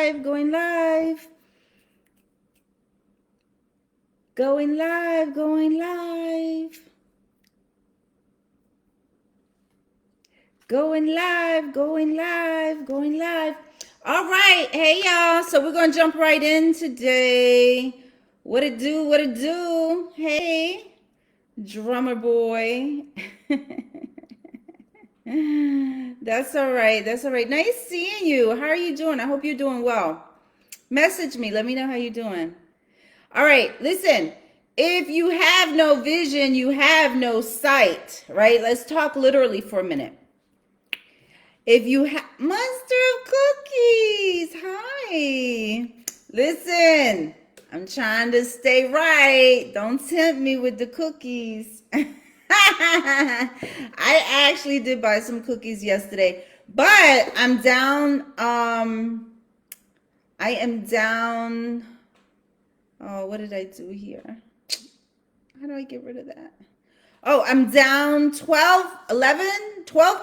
live, going live. Going live, going live. Going live, going live, going live. All right, hey y'all. So we're gonna jump right in today. What it do, what it do? Hey, drummer boy. That's all right, that's all right. Nice seeing you. How are you doing? I hope you're doing well. Message me, let me know how you're doing. All right, listen, if you have no vision, you have no sight, right? Let's talk literally for a minute. If you have monster of cookies, hi. Listen, I'm trying to stay right. Don't tempt me with the cookies. I actually did buy some cookies yesterday, but I'm down. I am down. Oh, what did I do here? How do I get rid of that? Oh, I'm down 12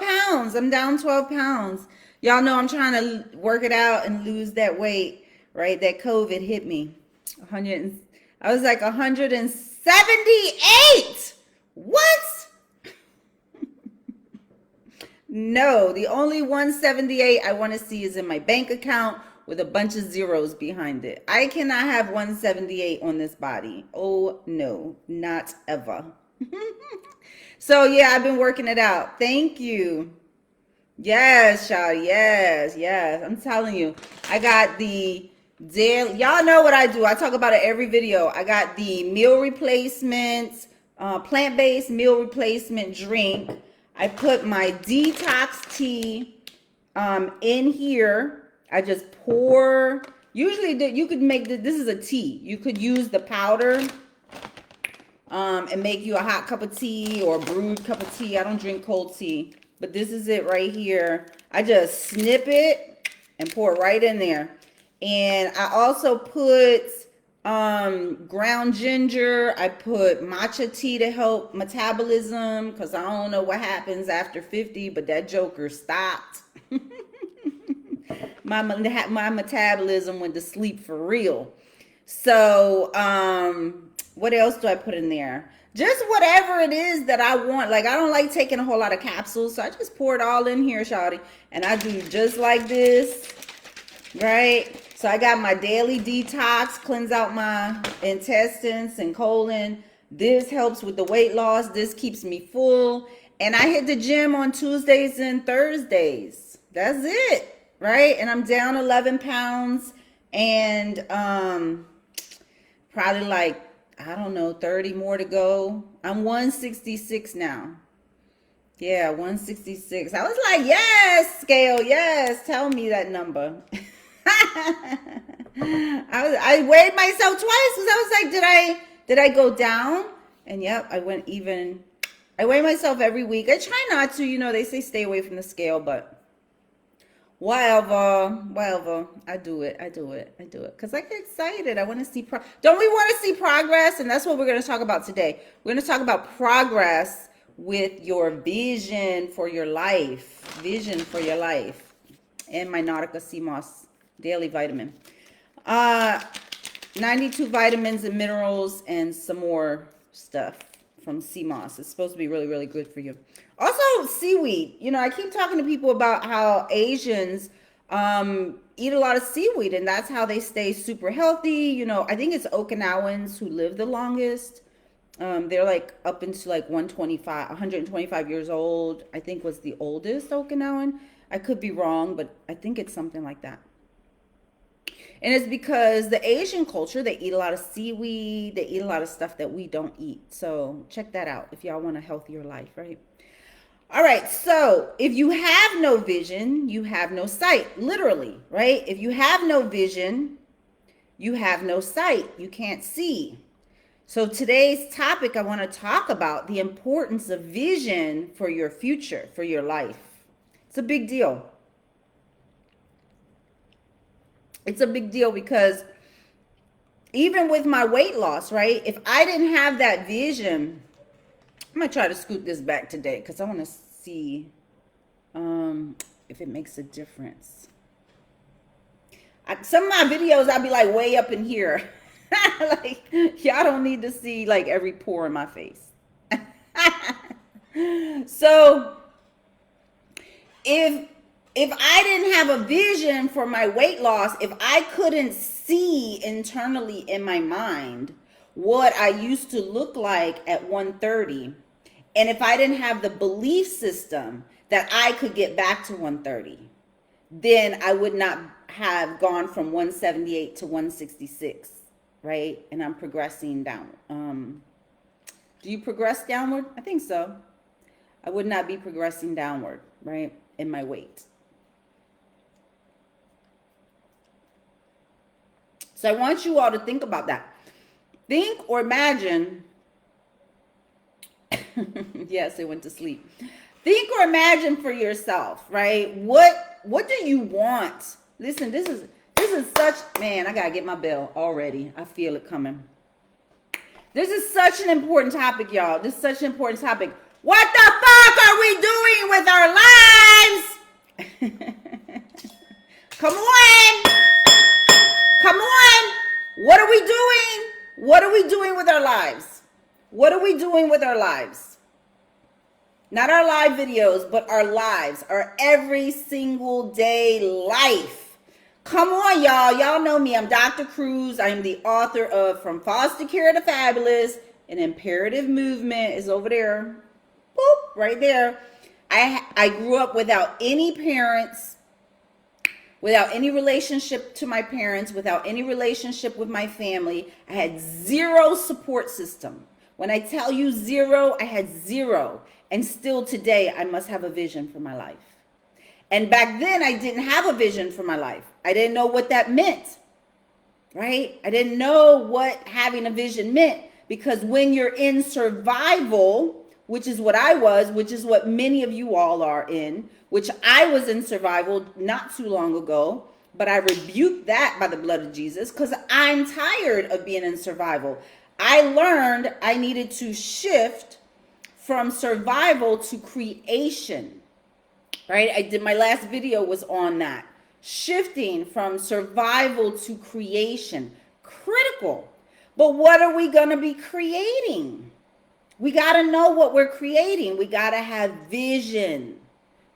pounds. I'm down 12 pounds. Y'all know I'm trying to work it out and lose that weight, right? That COVID hit me. I was like 178. What? No, the only 178 I want to see is in my bank account with a bunch of zeros behind it. I cannot have 178 on this body. Oh, no, not ever. So, yeah, I've been working it out. Thank you. Yes, Shawty. Yes, yes. I'm telling you. I got the daily. Y'all know what I do. I talk about it every video. I got the meal replacement, plant-based meal replacement drink. I put my detox tea in here. I just pour. Usually you could make this is a tea. You could use the powder and make you a hot cup of tea or a brewed cup of tea. I don't drink cold tea, but this is it right here. I just snip it and pour it right in there. And I also put ground ginger. I put matcha tea to help metabolism because I don't know what happens after 50, but that joker stopped. My metabolism went to sleep for real. So, what else do I put in there? Just whatever it is that I want. Like, I don't like taking a whole lot of capsules, so I just pour it all in here, shawty. And I do just like this, right? So I got my daily detox, cleanse out my intestines and colon. This helps with the weight loss. This keeps me full. And I hit the gym on Tuesdays and Thursdays. That's it. Right? And I'm down 11 pounds and probably like, I don't know, 30 more to go. I'm 166 now. Yeah, 166. I was like, yes, scale, yes, tell me that number. I weighed myself twice because I was like, did I go down? And yep, I went even. I weigh myself every week. I try not to, they say stay away from the scale, but whatever, I do it because I get excited. I want to see don't we want to see progress? And that's what we're going to talk about today. We're going to talk about progress with your vision for your life, and my NAUTICA Sea Moss daily vitamin, 92 vitamins and minerals and some more stuff from sea moss. It's supposed to be really, really good for you. Also, seaweed. I keep talking to people about how Asians eat a lot of seaweed, and that's how they stay super healthy. I think it's Okinawans who live the longest. They're like up into like 125 years old. I think was the oldest Okinawan. I could be wrong, but I think it's something like that. And it's because the Asian culture, they eat a lot of seaweed. They eat a lot of stuff that we don't eat. So check that out if y'all want a healthier life, right? All right. So if you have no vision, you have no sight, literally, right? If you have no vision, you have no sight. You can't see. So today's topic, I want to talk about the importance of vision for your future, for your life. It's a big deal. It's a big deal because even with my weight loss, right? If I didn't have that vision, I'm going to try to scoot this back today because I want to see if it makes a difference. Some of my videos, I'll be like way up in here. Like, y'all don't need to see like every pore in my face. So if I didn't have a vision for my weight loss, if I couldn't see internally in my mind what I used to look like at 130, and if I didn't have the belief system that I could get back to 130, then I would not have gone from 178 to 166, right? And I'm progressing down. Do you progress downward? I think so. I would not be progressing downward, right, in my weight. So I want you all to think about that. Think or imagine. Yes, it went to sleep. Think or imagine for yourself, right? What do you want? Listen, this is such, man, I gotta get my bell already. I feel it coming. This is such an important topic, y'all. This is such an important topic. What the fuck are we doing with our lives? Come on. Come on. What are we doing? What are we doing with our lives? What are we doing with our lives? Not our live videos, but our lives, our every single day life. Come on, y'all. Y'all know me. I'm Dr. Cruz. I'm the author of From Foster Care to Fabulous. An Imperative Movement is over there. Boop, right there. I grew up without any parents, without any relationship to my parents, without any relationship with my family. I had zero support system. When I tell you zero, I had zero. And still today, I must have a vision for my life. And back then, I didn't have a vision for my life. I didn't know what that meant, right? I didn't know what having a vision meant, because when you're in survival, which is what I was, which is what many of you all are in, which I was in survival not too long ago, but I rebuked that by the blood of Jesus, because I'm tired of being in survival. I learned I needed to shift from survival to creation, right? I did, my last video was on that. Shifting from survival to creation, critical. But what are we going to be creating? We got to know what we're creating. We got to have vision,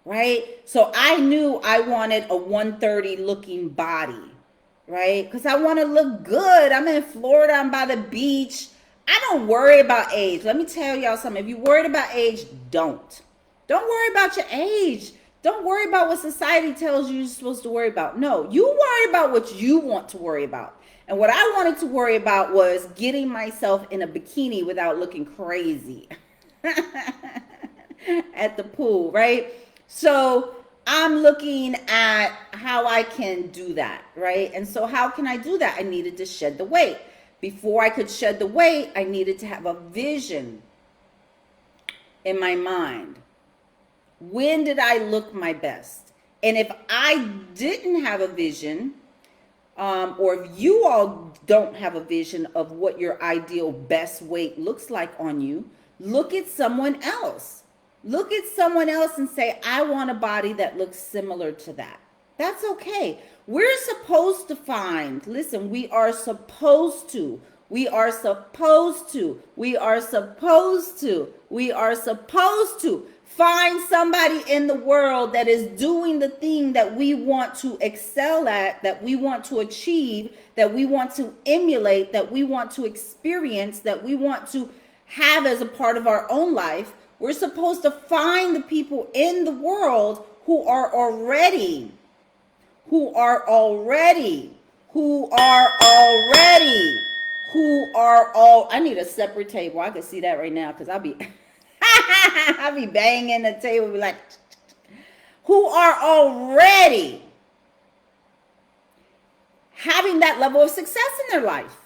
right? So I knew I wanted a 130 looking body, right? Because I want to look good. I'm in Florida. I'm by the beach. I don't worry about age. Let me tell y'all something. If you're worried about age, don't. Don't worry about your age. Don't worry about what society tells you you're supposed to worry about. No, you worry about what you want to worry about. And what I wanted to worry about was getting myself in a bikini without looking crazy at the pool, right? So I'm looking at how I can do that, right? And so how can I do that? I needed to shed the weight. Before I could shed the weight, I needed to have a vision in my mind. When did I look my best? And if I didn't have a vision, or if you all don't have a vision of what your ideal best weight looks like on you, look at someone else. Look at someone else and say, I want a body that looks similar to that. That's okay. We're supposed to find, listen, we are supposed to find somebody in the world that is doing the thing that we want to excel at, that we want to achieve, that we want to emulate, that we want to experience, that we want to have as a part of our own life. We're supposed to find the people in the world who are already, I need a separate table. I can see that right now because I'll be banging the table, be like, who are already having that level of success in their life.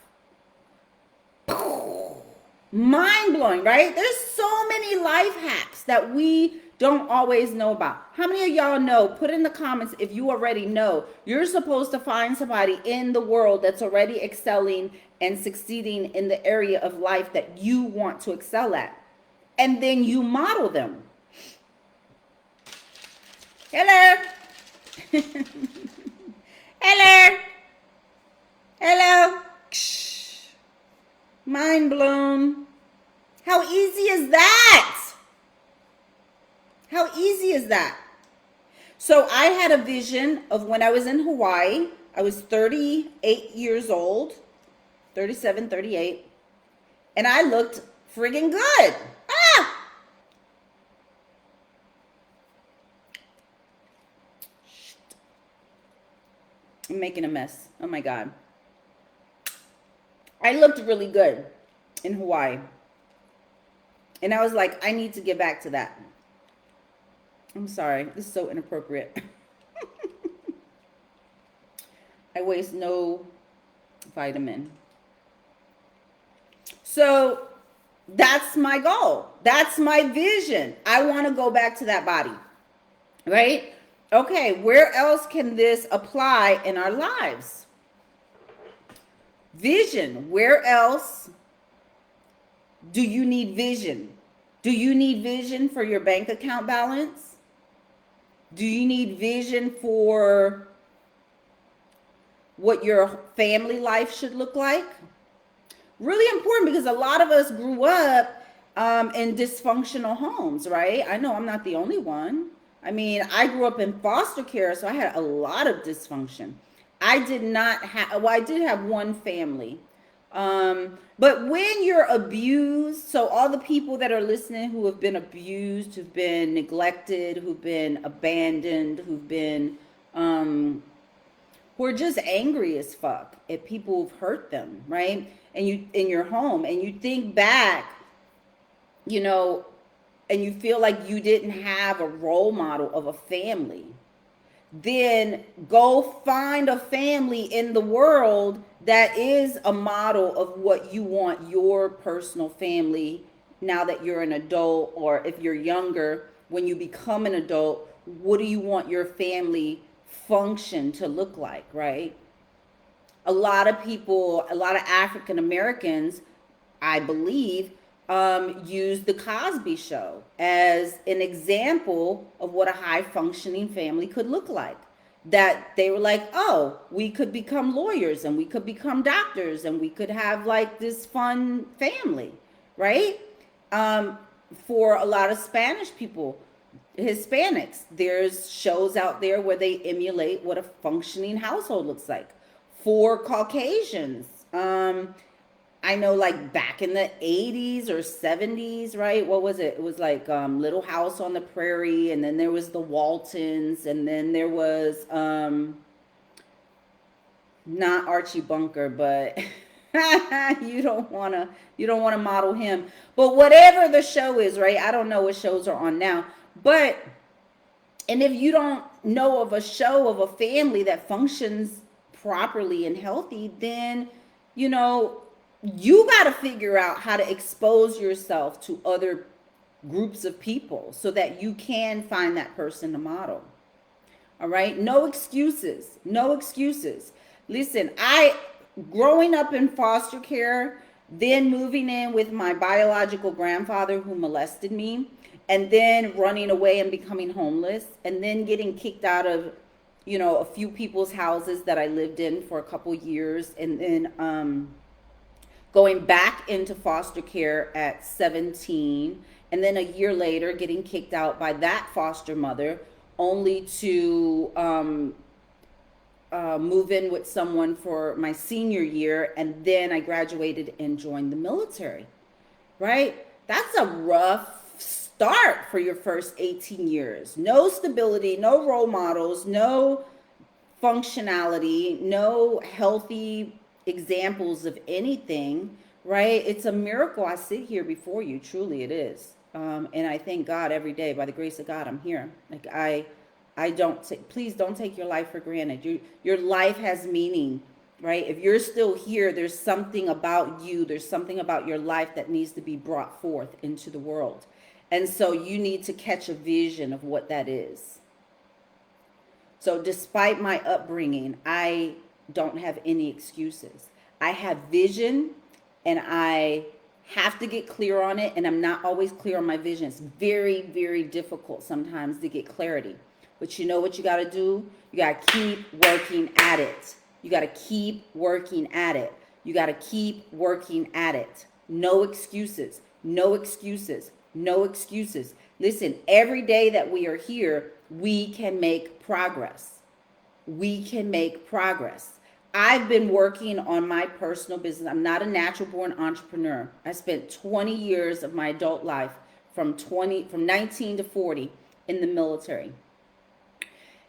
Mind blowing, right? There's so many life hacks that we don't always know about. How many of y'all know? Put in the comments if you already know. You're supposed to find somebody in the world that's already excelling and succeeding in the area of life that you want to excel at. And then you model them. Hello. Hello. Mind blown. How easy is that? How easy is that? So I had a vision of when I was in Hawaii. I was 38 years old, 37, 38, and I looked friggin' good. Ah! I'm making a mess. Oh my God. I looked really good in Hawaii. And I was like, I need to get back to that. I'm sorry. This is so inappropriate. I waste no vitamin. So that's my goal. That's my vision. I want to go back to that body. Right? Okay, where else can this apply in our lives? Vision. Where else do you need vision? Do you need vision for your bank account balance? Do you need vision for what your family life should look like? Really important, because a lot of us grew up in dysfunctional homes, right? I know I'm not the only one. I mean, I grew up in foster care, so I had a lot of dysfunction. I did not have, well, I did have one family. But when you're abused, so all the people that are listening who have been abused, who've been neglected, who've been abandoned, who've been, who are just angry as fuck at people who've hurt them, right? And you, in your home, and you think back, you know, and you feel like you didn't have a role model of a family, then go find a family in the world that is a model of what you want your personal family now that you're an adult, or if you're younger, when you become an adult, what do you want your family function to look like, right? A lot of people, a lot of African Americans, I believe, use the Cosby Show as an example of what a high functioning family could look like. That they were like, oh, we could become lawyers and we could become doctors and we could have like this fun family, right? For a lot of Spanish people, Hispanics, there's shows out there where they emulate what a functioning household looks like. For Caucasians, I know, like back in the 80s or 70s, right? What was it? It was like Little House on the Prairie, and then there was the Waltons, and then there was not Archie Bunker, but you don't wanna model him. But whatever the show is, right? I don't know what shows are on now, but and if you don't know of a show of a family that functions properly and healthy, then you know, you got to figure out how to expose yourself to other groups of people so that you can find that person to model. All right? No excuses. No excuses. Listen, growing up in foster care, then moving in with my biological grandfather who molested me, and then running away and becoming homeless, and then getting kicked out of, you know, a few people's houses that I lived in for a couple years, and then going back into foster care at 17, and then a year later getting kicked out by that foster mother, only to move in with someone for my senior year, and then I graduated and joined the military, right? That's a rough start for your first 18 years. No stability, no role models, no functionality, no healthy examples of anything, right? It's a miracle I sit here before you. Truly it is. And I thank God every day. By the grace of God, I'm here. Like I don't please don't take your life for granted. Your life has meaning, right? If you're still here, there's something about you, there's something about your life that needs to be brought forth into the world. And so you need to catch a vision of what that is. So despite my upbringing, I don't have any excuses. I have vision, and I have to get clear on it, and I'm not always clear on my vision. It's very, very difficult sometimes to get clarity. But you know what you got to do? You got to keep working at it. You got to keep working at it. You got to keep working at it. No excuses, no excuses, no excuses. Listen, every day that we are here, we can make progress. We can make progress. I've been working on my personal business. I'm not a natural born entrepreneur. I spent 20 years of my adult life from 19 to 40 in the military.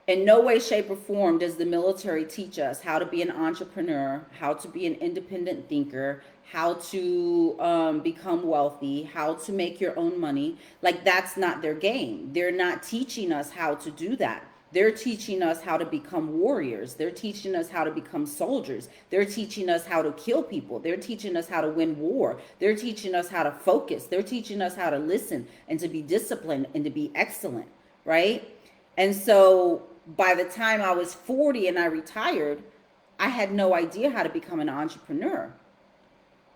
In no way, shape, or form does the military teach us how to be an entrepreneur, how to be an independent thinker, how to become wealthy, how to make your own money. Like, that's not their game. They're not teaching us how to do that. They're teaching us how to become warriors. They're teaching us how to become soldiers. They're teaching us how to kill people. They're teaching us how to win war. They're teaching us how to focus. They're teaching us how to listen and to be disciplined and to be excellent, right? And so by the time I was 40 and I retired, I had no idea how to become an entrepreneur.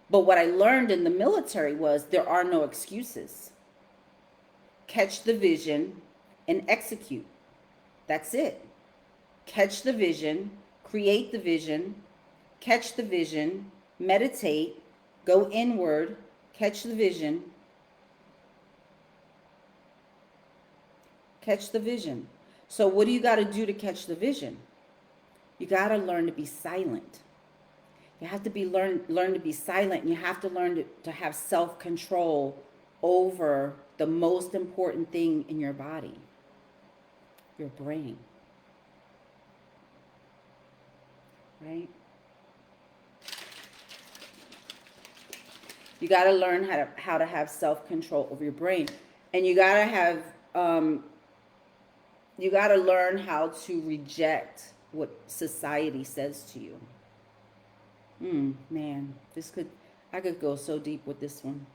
But what I learned in the military was there are no excuses. Catch the vision and execute. That's it. Catch the vision, create the vision, catch the vision, meditate, go inward, catch the vision, catch the vision. So what do you got to do to catch the vision? You got to learn to be silent. You have to learn to be silent. And you have to learn to have self-control over the most important thing in your body, your brain. Right? You got to learn how to have self-control over your brain. And you got to have you got to learn how to reject what society says to you. Man, I could go so deep with this one.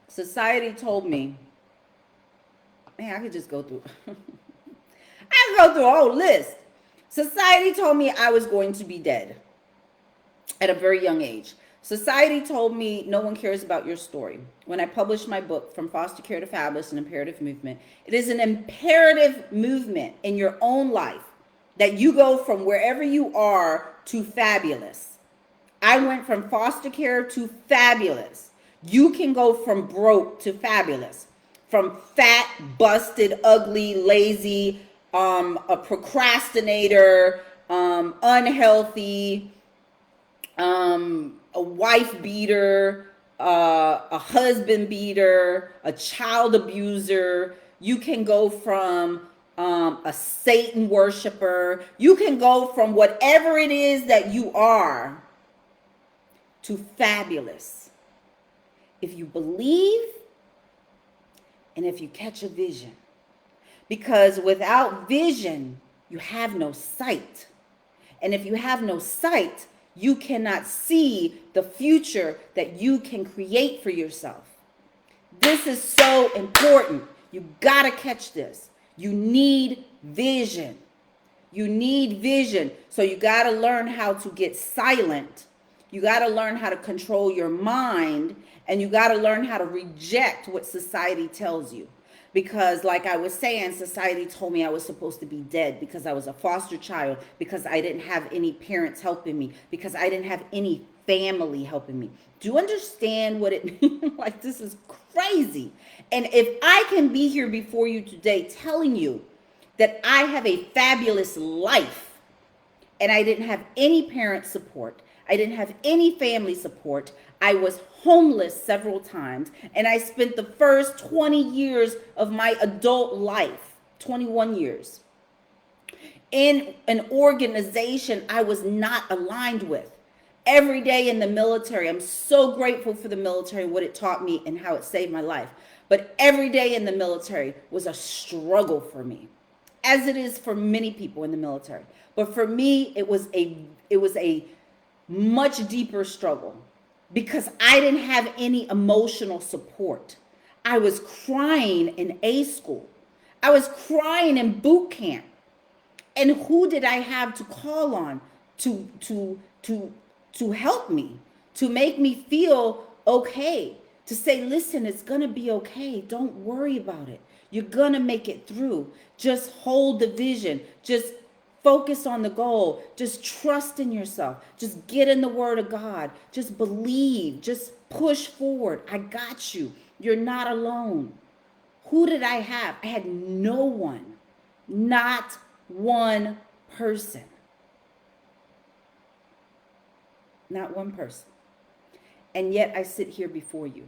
Society told me, man, I could just go through, I could go through a whole list. Society told me I was going to be dead at a very young age. Society told me no one cares about your story. When I published my book, From Foster Care to Fabulous, an Imperative Movement, it is an imperative movement in your own life that you go from wherever you are to fabulous. I went from foster care to fabulous. You can go from broke to fabulous, from fat, busted, ugly, lazy, a procrastinator, unhealthy, a wife beater, a husband beater, a child abuser. You can go from a Satan worshiper. You can go from whatever it is that you are to fabulous. If you believe and if you catch a vision. Because without vision, you have no sight. And if you have no sight, you cannot see the future that you can create for yourself. This is so important. You gotta catch this. You need vision. You need vision. So you gotta learn how to get silent. You gotta learn how to control your mind. And you gotta learn how to reject what society tells you. Because like I was saying, society told me I was supposed to be dead because I was a foster child, because I didn't have any parents helping me, because I didn't have any family helping me. Do you understand what it means? Like, this is crazy. And if I can be here before you today telling you that I have a fabulous life and I didn't have any parent support, I didn't have any family support, I was homeless several times, and I spent the first 20 years of my adult life, 21 years, in an organization I was not aligned with. Every day in the military, I'm so grateful for the military, what it taught me and how it saved my life. But every day in the military was a struggle for me, as it is for many people in the military. But for me, it was a much deeper struggle. Because I didn't have any emotional support. I was crying in A school. I was crying in boot camp. And who did I have to call on to help me, to make me feel okay, to say, listen, it's going to be okay. Don't worry about it. You're going to make it through. Just hold the vision. Just focus on the goal. Just trust in yourself. Just get in the word of God. Just believe. Just push forward. I got you. You're not alone. Who did I have? I had no one. Not one person. Not one person. And yet I sit here before you,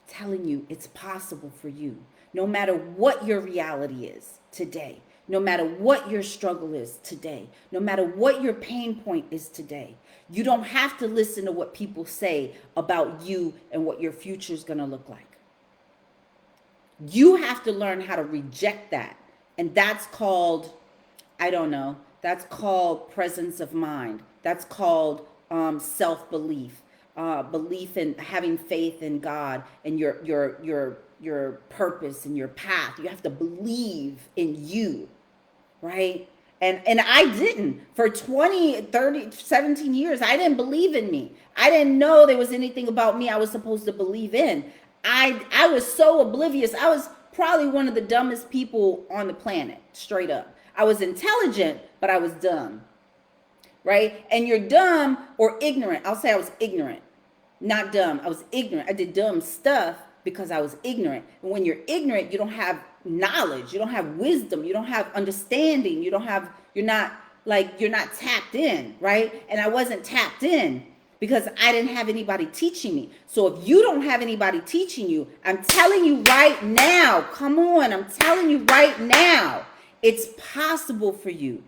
telling you it's possible for you. No matter what your reality is today, no matter what your struggle is today, no matter what your pain point is today, you don't have to listen to what people say about you and what your future is going to look like. You have to learn how to reject that. And that's called, I don't know, that's called presence of mind. That's called self-belief, belief in having faith in God and your purpose and your path. You have to believe in you, right? And I didn't. For 20, 30, 17 years, I didn't believe in me. I didn't know there was anything about me I was supposed to believe in. I was so oblivious. I was probably one of the dumbest people on the planet, straight up. I was intelligent, but I was dumb, right? And you're dumb or ignorant. I'll say I was ignorant, not dumb. I was ignorant. I did dumb stuff because I was ignorant. And when you're ignorant, you don't have knowledge. You don't have wisdom. You don't have understanding. You're not tapped in, right? And I wasn't tapped in because I didn't have anybody teaching me. So if you don't have anybody teaching you, I'm telling you right now, come on, I'm telling you right now, it's possible for you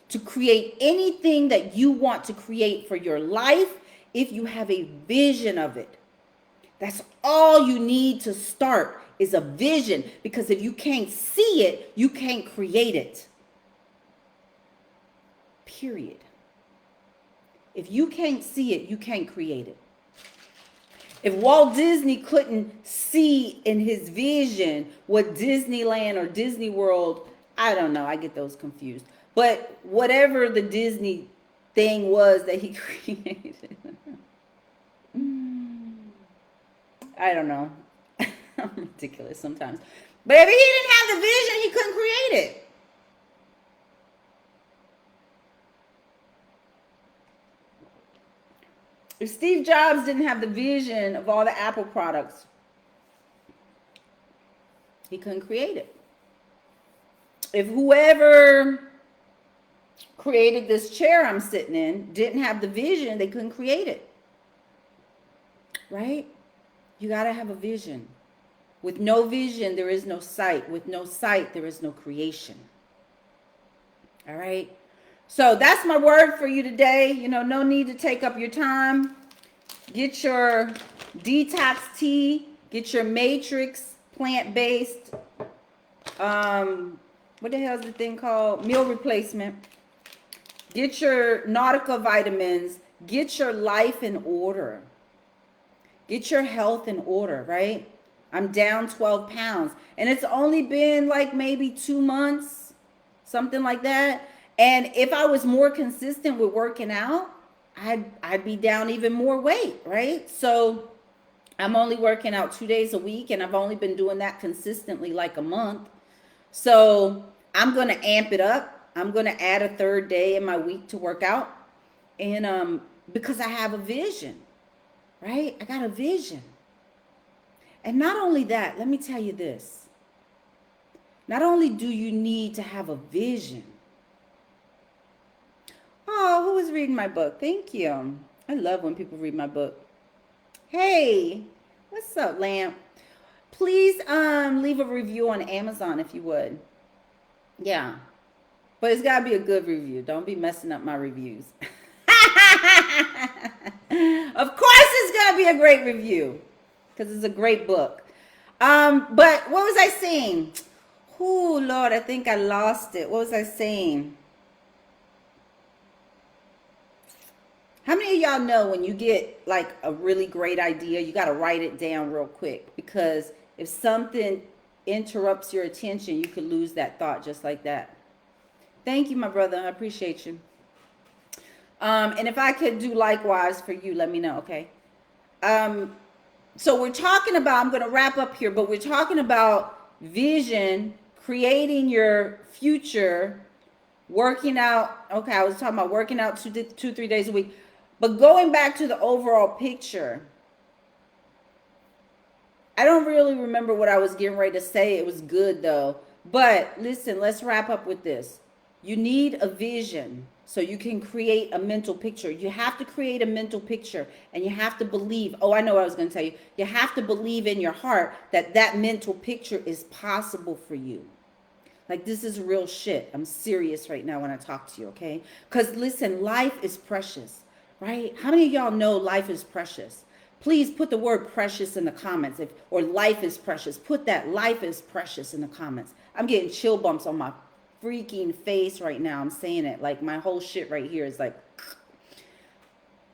to create anything that you want to create for your life if you have a vision of it. That's all you need to start is a vision, because if you can't see it, you can't create it. Period. If you can't see it, you can't create it. If Walt Disney couldn't see in his vision what Disneyland or Disney World, I don't know, I get those confused. But whatever the Disney thing was that he created, I don't know. I'm ridiculous sometimes. But if he didn't have the vision, he couldn't create it. If Steve Jobs didn't have the vision of all the Apple products, he couldn't create it. If whoever created this chair I'm sitting in didn't have the vision, they couldn't create it. Right? You got to have a vision. With no vision, there is no sight. With no sight, there is no creation. All right? So that's my word for you today. You know, no need to take up your time. Get your detox tea. Get your matrix plant-based. What the hell is the thing called? Meal replacement. Get your Nautica vitamins. Get your life in order. Get your health in order, right? I'm down 12 pounds. And it's only been like maybe 2 months, something like that. And if I was more consistent with working out, I'd be down even more weight, right? So I'm only working out 2 days a week, and I've only been doing that consistently like a month. So I'm going to amp it up. I'm going to add a third day in my week to work out. And because I have a vision, right? I got a vision. And not only that, let me tell you this. Not only do you need to have a vision. Oh, who was reading my book? Thank you. I love when people read my book. Hey, what's up, Lamp? Please leave a review on Amazon if you would. Yeah. But it's got to be a good review. Don't be messing up my reviews. Of course it's going to be a great review, because it's a great book. But what was I saying? Oh, Lord, I think I lost it. What was I saying? How many of y'all know when you get like a really great idea, you got to write it down real quick? Because if something interrupts your attention, you could lose that thought just like that. Thank you, my brother. I appreciate you. And if I could do likewise for you, let me know, okay? So we're talking about, I'm going to wrap up here, but we're talking about vision, creating your future, working out. Okay, I was talking about working out 3 days a week. But going back to the overall picture, I don't really remember what I was getting ready to say. It was good though. But listen, let's wrap up with this. You need a vision so you can create a mental picture. You have to create a mental picture, and you have to believe. Oh, I know what I was going to tell you. You have to believe in your heart that that mental picture is possible for you. Like, this is real shit. I'm serious right now when I talk to you, okay? Because listen, life is precious, right? How many of y'all know life is precious? Please put the word precious in the comments, or life is precious. Put that life is precious in the comments. I'm getting chill bumps on my freaking face right now. I'm saying it like my whole shit right here is like,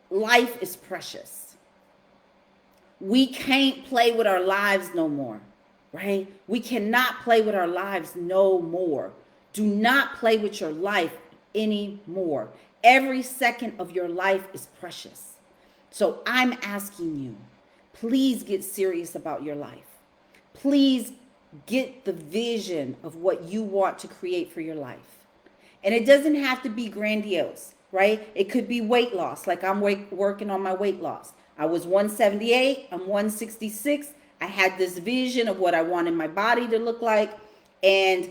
life is precious. We can't play with our lives no more, right? We cannot play with our lives no more. Do not play with your life anymore. Every second of your life is precious. So I'm asking you, please get serious about your life. Please get the vision of what you want to create for your life. And it doesn't have to be grandiose, right? It could be weight loss, like I'm working on my weight loss. I was 178, I'm 166. I had this vision of what I wanted my body to look like. And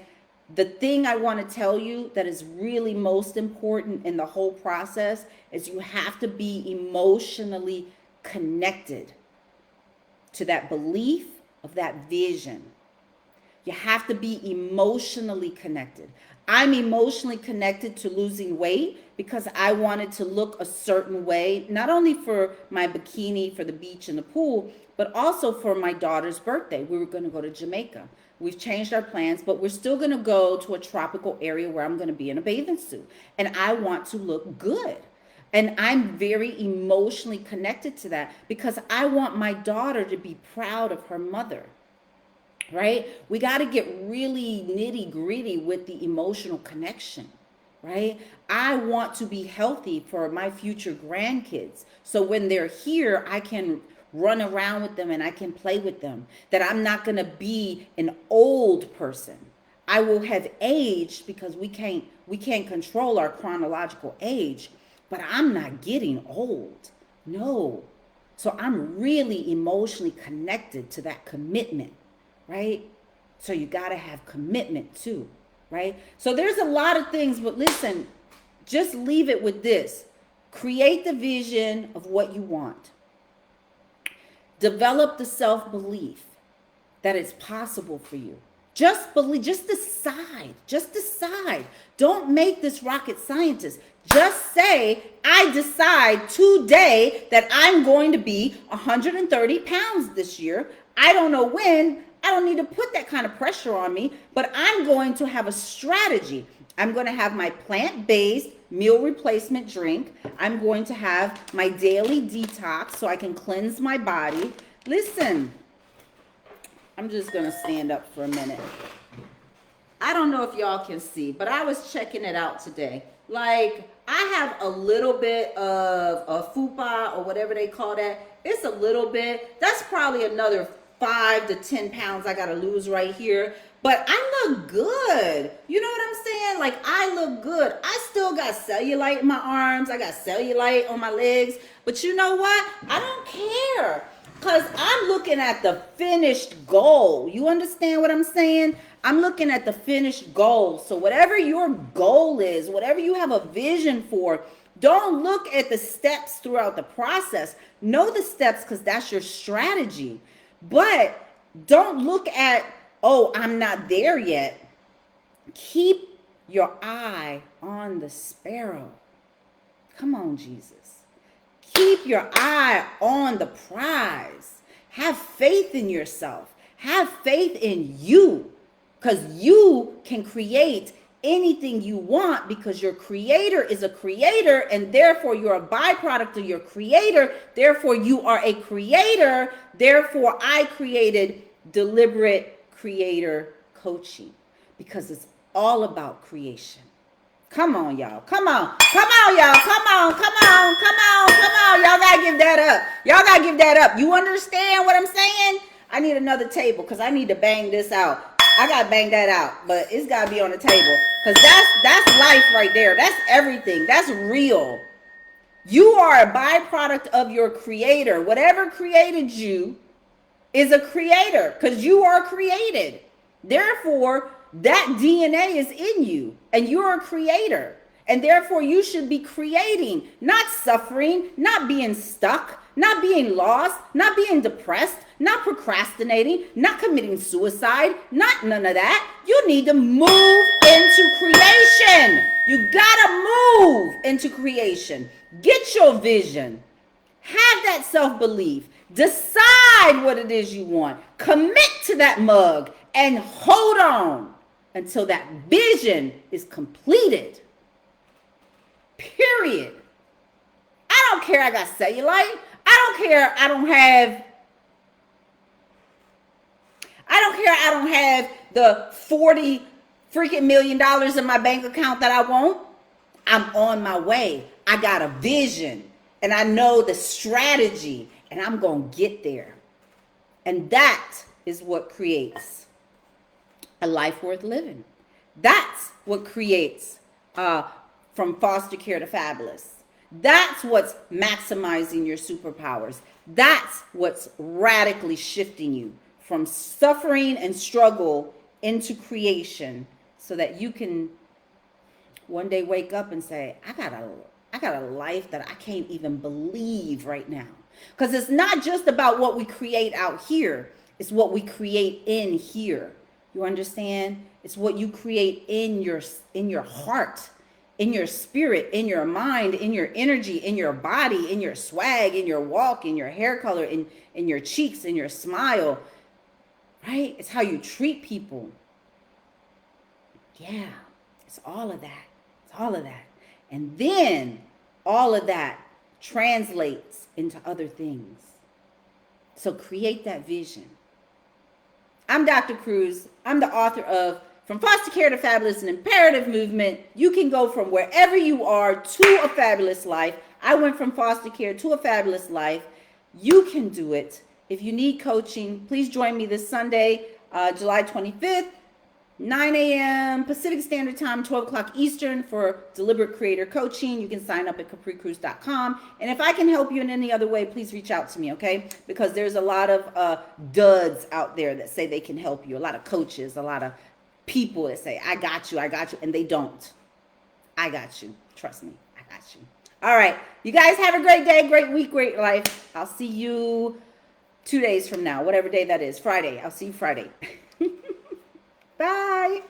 the thing I want to tell you that is really most important in the whole process is you have to be emotionally connected to that belief of that vision. You have to be emotionally connected. I'm emotionally connected to losing weight because I wanted to look a certain way, not only for my bikini for the beach and the pool, but also for my daughter's birthday. We were going to go to Jamaica. We've changed our plans, but we're still going to go to a tropical area where I'm going to be in a bathing suit. And I want to look good. And I'm very emotionally connected to that because I want my daughter to be proud of her mother. Right? We got to get really nitty gritty with the emotional connection, right? I want to be healthy for my future grandkids. So when they're here, I can run around with them and I can play with them. That I'm not going to be an old person. I will have aged because we can't control our chronological age, but I'm not getting old. No. So I'm really emotionally connected to that commitment. Right? So you got to have commitment too, right? So there's a lot of things, but listen, just leave it with this. Create the vision of what you want. Develop the self-belief that it's possible for you. Just believe, just decide. Don't make this rocket scientist. Just say, I decide today that I'm going to be 130 pounds this year. I don't know when. I don't need to put that kind of pressure on me, but I'm going to have a strategy. I'm going to have my plant-based meal replacement drink. I'm going to have my daily detox so I can cleanse my body. Listen, I'm just going to stand up for a minute. I don't know if y'all can see, but I was checking it out today. Like, I have a little bit of a fupa or whatever they call that. It's a little bit. That's probably another 5 to 10 pounds I gotta lose right here, but I look good. You know what I'm saying? Like, I look good. I still got cellulite in my arms. I got cellulite on my legs, but you know what? I don't care because I'm looking at the finished goal. You understand what I'm saying? I'm looking at the finished goal. So whatever your goal is, whatever you have a vision for, don't look at the steps throughout the process. Know the steps because that's your strategy. But don't look at, oh, I'm not there yet. Keep your eye on the sparrow. Come on, Jesus. Keep your eye on the prize. Have faith in yourself. Have faith in you. Because you can create anything you want because your creator is a creator and therefore you're a byproduct of your creator. Therefore you are a creator. Therefore I created deliberate creator coaching because it's all about creation. Come on, y'all. Come on. Come on, y'all. Come on. Come on. Come on. Come on. Y'all got to give that up. Y'all got to give that up. You understand what I'm saying? I need another table because I need to bang this out. I gotta bang that out, but it's gotta be on the table because that's life right there. That's everything. That's real. You are a byproduct of your creator. Whatever created you is a creator because you are created. Therefore, that DNA is in you and you're a creator. And therefore, you should be creating, not suffering, not being stuck, not being lost, not being depressed, not procrastinating, not committing suicide, not none of that. You need to move into creation. You gotta move into creation. Get your vision. Have that self-belief. Decide what it is you want. Commit to that mug and hold on until that vision is completed. Period. I don't care I got cellulite. I don't care I don't have the 40 freaking million dollars in my bank account that I want. I'm on my way. I got a vision and I know the strategy and I'm going to get there. And that is what creates a life worth living. That's what creates from foster care to fabulous. That's what's maximizing your superpowers. That's what's radically shifting you from suffering and struggle into creation so that you can one day wake up and say, I got a life that I can't even believe right now. Because it's not just about what we create out here. It's what we create in here. You understand? It's what you create in your heart, in your spirit, in your mind, in your energy, in your body, in your swag, in your walk, in your hair color, in your cheeks, in your smile, right? It's how you treat people. Yeah, it's all of that. It's all of that. And then all of that translates into other things. So create that vision. I'm Dr. Cruz. I'm the author of From Foster Care to Fabulous, an imperative movement. You can go from wherever you are to a fabulous life. I went from foster care to a fabulous life. You can do it. If you need coaching, please join me this Sunday, July 25th, 9 a.m. Pacific Standard Time, 12 o'clock Eastern for Deliberate Creator Coaching. You can sign up at capricruz.com. And if I can help you in any other way, please reach out to me, okay? Because there's a lot of duds out there that say they can help you. A lot of coaches, a lot of people that say, I got you, and they don't. I got you. Trust me, I got you. All right. You guys have a great day, great week, great life. I'll see you 2 days from now, whatever day that is. Friday. I'll see you Friday. Bye.